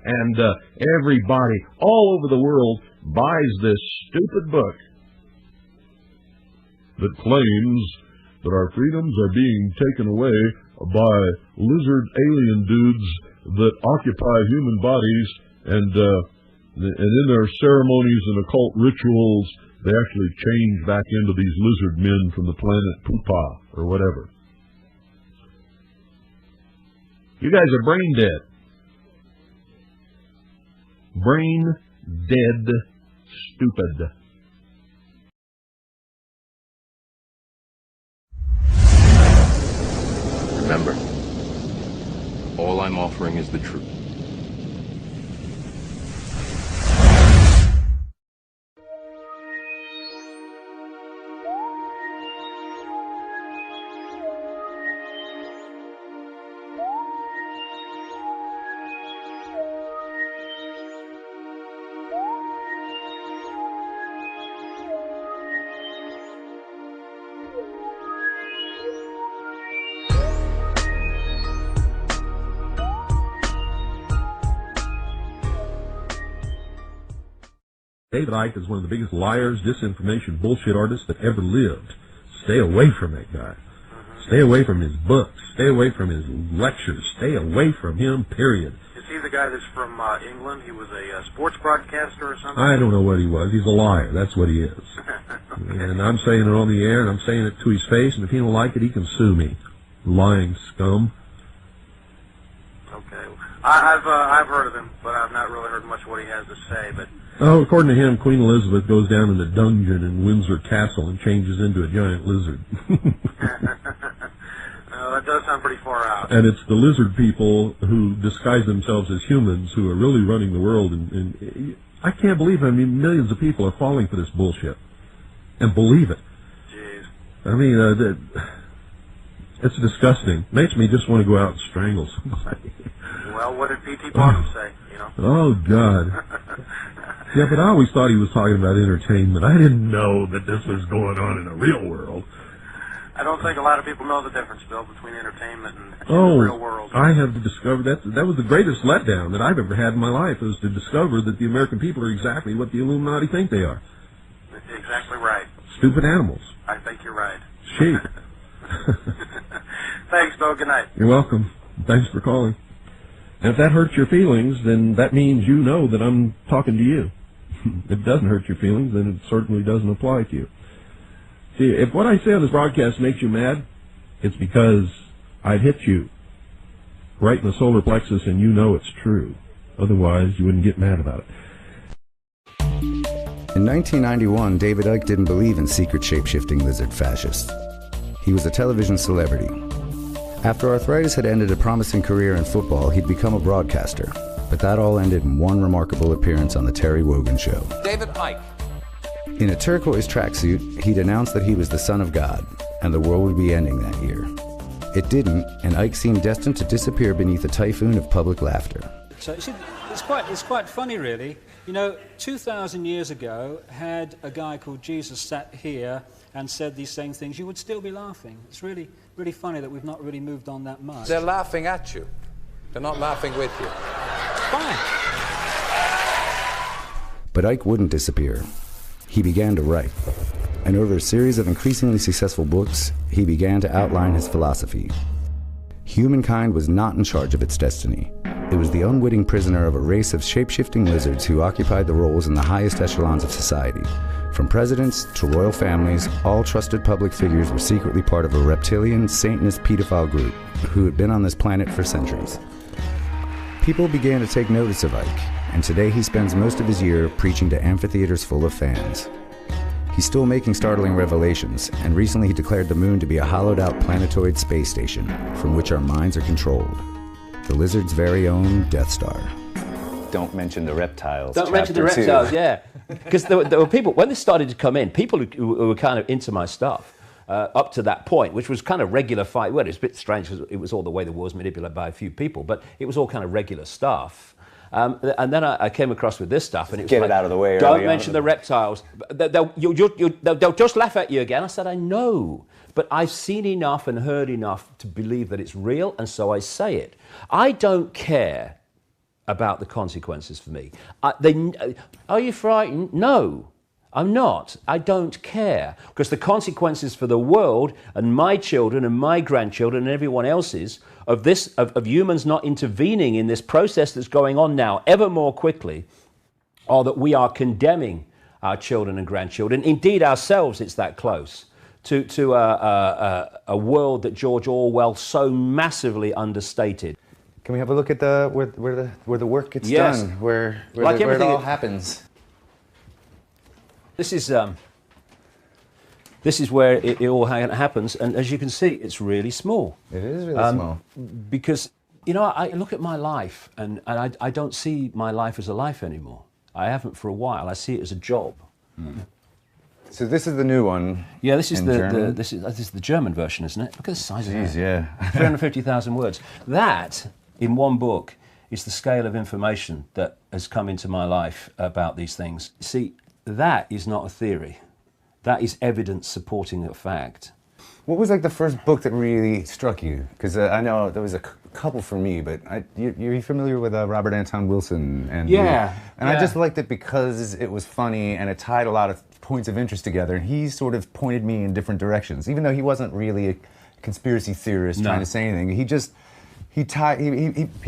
And everybody all over the world buys this stupid book that claims that our freedoms are being taken away by lizard alien dudes that occupy human bodies, and in their ceremonies and occult rituals, they actually change back into these lizard men from the planet Pupa or whatever. You guys are brain dead. Brain dead stupid. Remember, all I'm offering is the truth. David Icke is one of the biggest liars, disinformation, bullshit artists that ever lived. Stay away from that guy. Stay away from his books. Stay away from his lectures. Stay away from him, period. Is he the guy that's from England? He was a sports broadcaster or something? I don't know what he was. He's a liar. That's what he is. And I'm saying it on the air, and I'm saying it to his face, and if he don't like it, he can sue me. Lying scum. Okay. I've heard of him, but I've not really heard much of what he has to say, but... Oh, according to him, Queen Elizabeth goes down in a dungeon in Windsor Castle and changes into a giant lizard. That does sound pretty far out. And it's the lizard people who disguise themselves as humans who are really running the world. And I can't believe how many millions of people are falling for this bullshit and believe it. Jeez. I mean, it's disgusting. Makes me just want to go out and strangle somebody. Well, what did P.T. Barnum say, you know? Oh, God. Yeah, but I always thought he was talking about entertainment. I didn't know that this was going on in the real world. I don't think a lot of people know the difference, Bill, between entertainment and the real world. I have to discover that was the greatest letdown that I've ever had in my life, was to discover that the American people are exactly what the Illuminati think they are. That's exactly right. Stupid animals. I think you're right. Sheep. Thanks, Bill. Good night. You're welcome. Thanks for calling. And if that hurts your feelings, then that means you know that I'm talking to you. If it doesn't hurt your feelings, then it certainly doesn't apply to you. See, if what I say on this broadcast makes you mad, it's because I've hit you right in the solar plexus and you know it's true. Otherwise, you wouldn't get mad about it. In 1991, David Icke didn't believe in secret shape-shifting lizard fascists. He was a television celebrity. After arthritis had ended a promising career in football, he'd become a broadcaster. But that all ended in one remarkable appearance on the Terry Wogan Show. David Icke. In a turquoise tracksuit, he'd announced that he was the son of God, and the world would be ending that year. It didn't, and Icke seemed destined to disappear beneath a typhoon of public laughter. So it's quite funny, really. You know, 2,000 years ago, had a guy called Jesus sat here and said these same things, you would still be laughing. It's really, really funny that we've not really moved on that much. They're laughing at you. They're not laughing with you. Fine. But Icke wouldn't disappear. He began to write. And over a series of increasingly successful books, he began to outline his philosophy. Humankind was not in charge of its destiny. It was the unwitting prisoner of a race of shape-shifting lizards who occupied the roles in the highest echelons of society. From presidents to royal families, all trusted public figures were secretly part of a reptilian, Satanist pedophile group who had been on this planet for centuries. People began to take notice of Icke, and today he spends most of his year preaching to amphitheaters full of fans. He's still making startling revelations, and recently he declared the moon to be a hollowed-out planetoid space station from which our minds are controlled. The lizard's very own Death Star. Don't mention the reptiles. Don't mention the reptiles, yeah. Because there were people, when this started to come in, people who were kind of into my stuff, up to that point, which was kind of regular fight. Well, it was a bit strange because it was all the way the war was manipulated by a few people, but it was all kind of regular stuff. And then I came across with this stuff, and it was Get like, it out of the way. Don't mention the reptiles. They'll just laugh at you again. I said, I know, but I've seen enough and heard enough to believe that it's real, and so I say it. I don't care about the consequences for me. Are you frightened? No, I'm not. I don't care, because the consequences for the world and my children and my grandchildren and everyone else's of humans not intervening in this process that's going on now ever more quickly, are that we are condemning our children and grandchildren, indeed ourselves. It's that close to a world that George Orwell so massively understated. Can we have a look at where the work gets Yes. done, where Like it all everything- happens? This is where it all happens, and as you can see, it's really small. It is really small. Because, you know, I look at my life, and I don't see my life as a life anymore. I haven't for a while. I see it as a job. So this is the new one. Yeah, this is German? this is the German version, isn't it? Look at the size of Jeez, it. yeah. 350,000 words. That, in one book, is the scale of information that has come into my life about these things. See, that is not a theory. That is evidence supporting a fact. What was like the first book that really struck you? Because I know there was a couple for me, but you're familiar with Robert Anton Wilson? And Yeah. I just liked it because it was funny and it tied a lot of points of interest together. And he sort of pointed me in different directions, even though he wasn't really a conspiracy theorist trying to say anything. He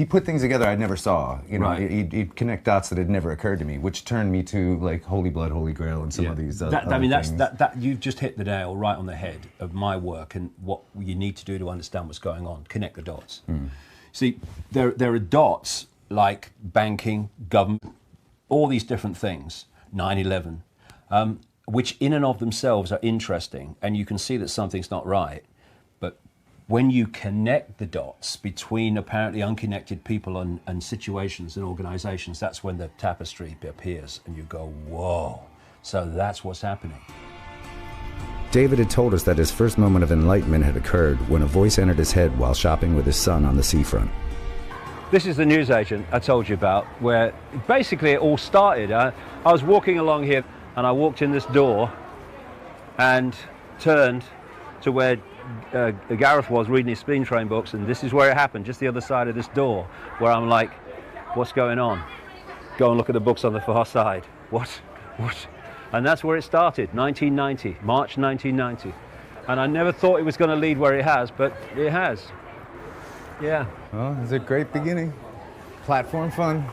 put things together I never saw. You know, Right. he'd connect dots that had never occurred to me, which turned me to like Holy Blood, Holy Grail, and some of these other things. That you've just hit the nail right on the head of my work and what you need to do to understand what's going on. Connect the dots. See, there are dots like banking, government, all these different things, 9/11, which in and of themselves are interesting, and you can see that something's not right. But when you connect the dots between apparently unconnected people and situations and organizations, that's when the tapestry appears and you go, whoa. So that's what's happening. David had told us that his first moment of enlightenment had occurred when a voice entered his head while shopping with his son on the seafront. This is the newsagent I told you about, where basically it all started. I was walking along here and I walked in this door and turned to where Gareth was reading his Spin Train books, and this is where it happened, just the other side of this door, where I'm like, what's going on? Go and look at the books on the far side. What? And that's where it started, 1990, March 1990. And I never thought it was going to lead where it has, but it has. Yeah. Well, it's a great beginning. Platform fun.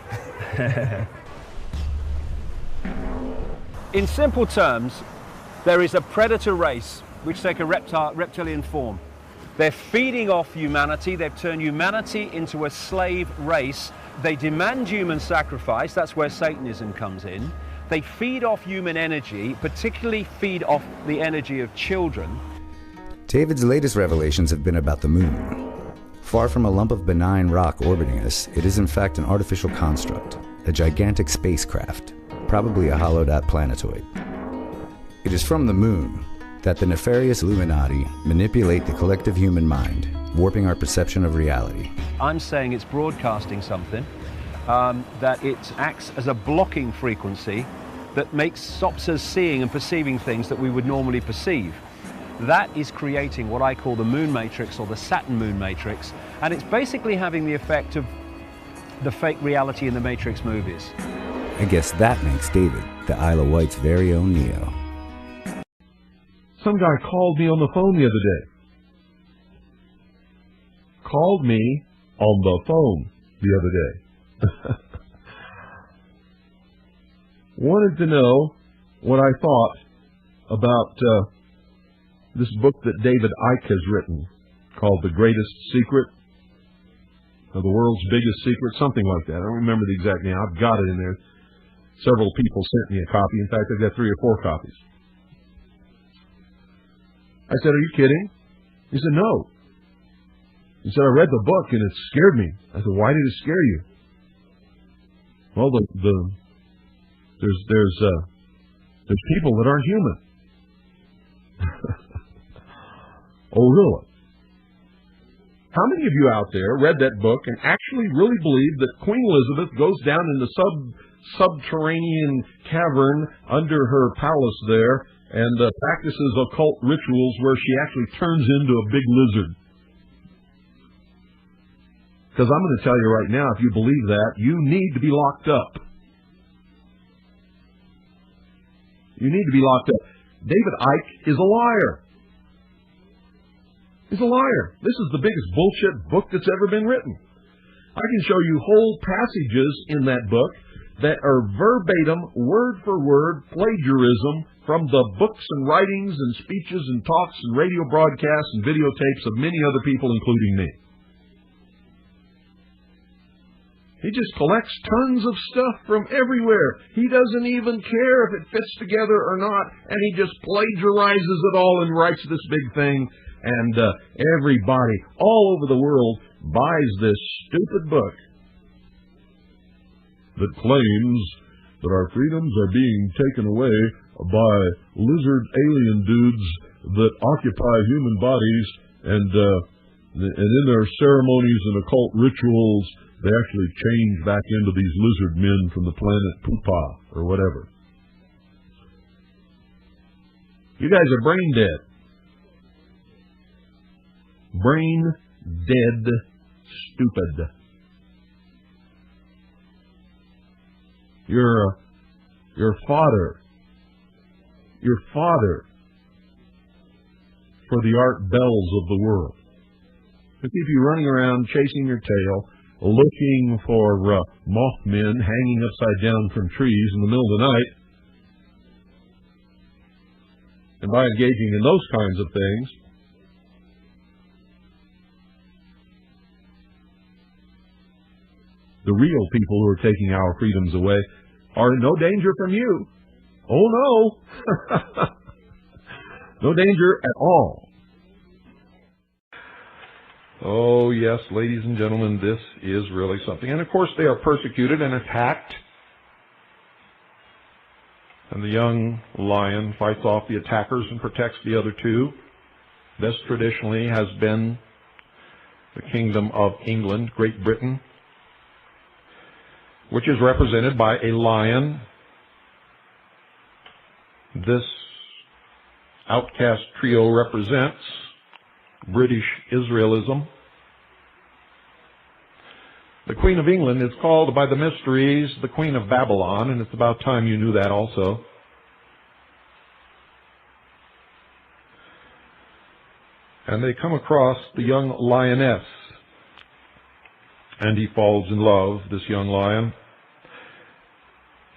In simple terms, there is a predator race which take a reptilian form. They're feeding off humanity. They've turned humanity into a slave race. They demand human sacrifice. That's where Satanism comes in. They feed off human energy, particularly feed off the energy of children. David's latest revelations have been about the moon. Far from a lump of benign rock orbiting us, it is in fact an artificial construct, a gigantic spacecraft, probably a hollowed-out planetoid. It is from the moon that the nefarious Illuminati manipulate the collective human mind, warping our perception of reality. I'm saying it's broadcasting something, that it acts as a blocking frequency that stops us seeing and perceiving things that we would normally perceive. That is creating what I call the moon matrix, or the Saturn moon matrix, and it's basically having the effect of the fake reality in the Matrix movies. I guess that makes David the Isle of Wight's very own Neo. Some guy called me on the phone the other day. Called me on the phone the other day. Wanted to know what I thought about this book that David Icke has written called The Greatest Secret, or The World's Biggest Secret, something like that. I don't remember the exact name. I've got it in there. Several people sent me a copy. In fact, I've got 3 or 4 copies. I said, are you kidding? He said, no. He said, I read the book and it scared me. I said, why did it scare you? Well, there's people that aren't human. Oh, really? How many of you out there read that book and actually really believe that Queen Elizabeth goes down in the subterranean cavern under her palace there and practices occult rituals where she actually turns into a big lizard? Because I'm going to tell you right now, if you believe that, you need to be locked up. You need to be locked up. David Icke is a liar. He's a liar. This is the biggest bullshit book that's ever been written. I can show you whole passages in that book that are verbatim, word for word, plagiarism from the books and writings and speeches and talks and radio broadcasts and videotapes of many other people, including me. He just collects tons of stuff from everywhere. He doesn't even care if it fits together or not, and he just plagiarizes it all and writes this big thing, and everybody all over the world buys this stupid book that claims that our freedoms are being taken away by lizard alien dudes that occupy human bodies, and in their ceremonies and occult rituals, they actually change back into these lizard men from the planet Pupa or whatever. You guys are brain dead. Brain dead stupid. Your father for the art bells of the world. To keep you running around chasing your tail, looking for Mothmen hanging upside down from trees in the middle of the night. And by engaging in those kinds of things, the real people who are taking our freedoms away are in no danger from you. Oh no! No danger at all. Oh yes, ladies and gentlemen, this is really something. And of course they are persecuted and attacked. And the young lion fights off the attackers and protects the other two. This traditionally has been the Kingdom of England, Great Britain, which is represented by a lion. This outcast trio represents British Israelism. The Queen of England is called by the mysteries the Queen of Babylon, and it's about time you knew that also. And they come across the young lioness, and he falls in love, this young lion.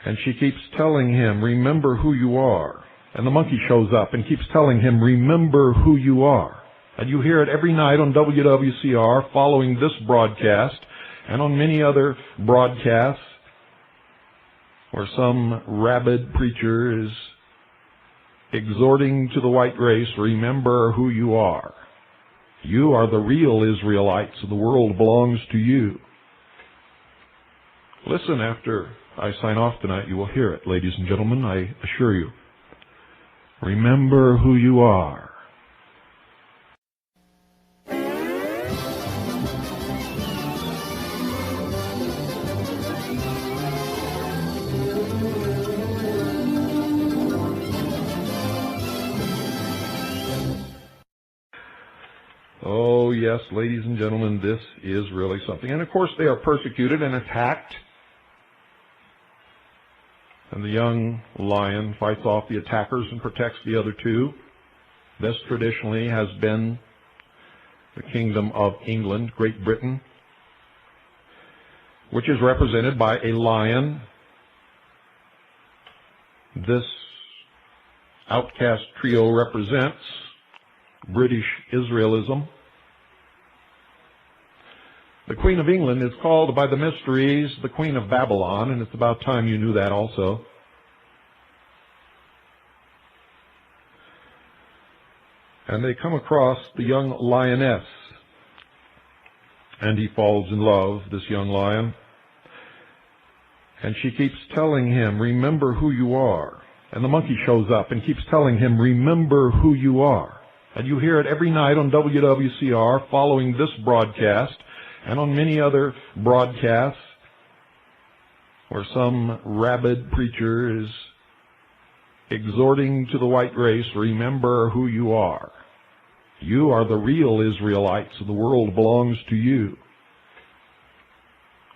And she keeps telling him, remember who you are. And the monkey shows up and keeps telling him, remember who you are. And you hear it every night on WWCR following this broadcast and on many other broadcasts where some rabid preacher is exhorting to the white race, remember who you are. You are the real Israelites, and the world belongs to you. Listen, after I sign off tonight, you will hear it, ladies and gentlemen, I assure you. Remember who you are. Oh yes, ladies and gentlemen, this is really something. And of course they are persecuted and attacked. And the young lion fights off the attackers and protects the other two. This traditionally has been the Kingdom of England, Great Britain, which is represented by a lion. This outcast trio represents British Israelism. The Queen of England is called by the mysteries the Queen of Babylon, and it's about time you knew that also. And they come across the young lioness, and he falls in love, this young lion. And she keeps telling him, remember who you are. And the monkey shows up and keeps telling him, remember who you are. And you hear it every night on WWCR following this broadcast and on many other broadcasts where some rabid preacher is exhorting to the white race, remember who you are. You are the real Israelites, and the world belongs to you.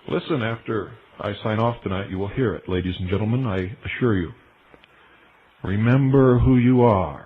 Listen, after I sign off tonight, you will hear it, ladies and gentlemen, I assure you. Remember who you are.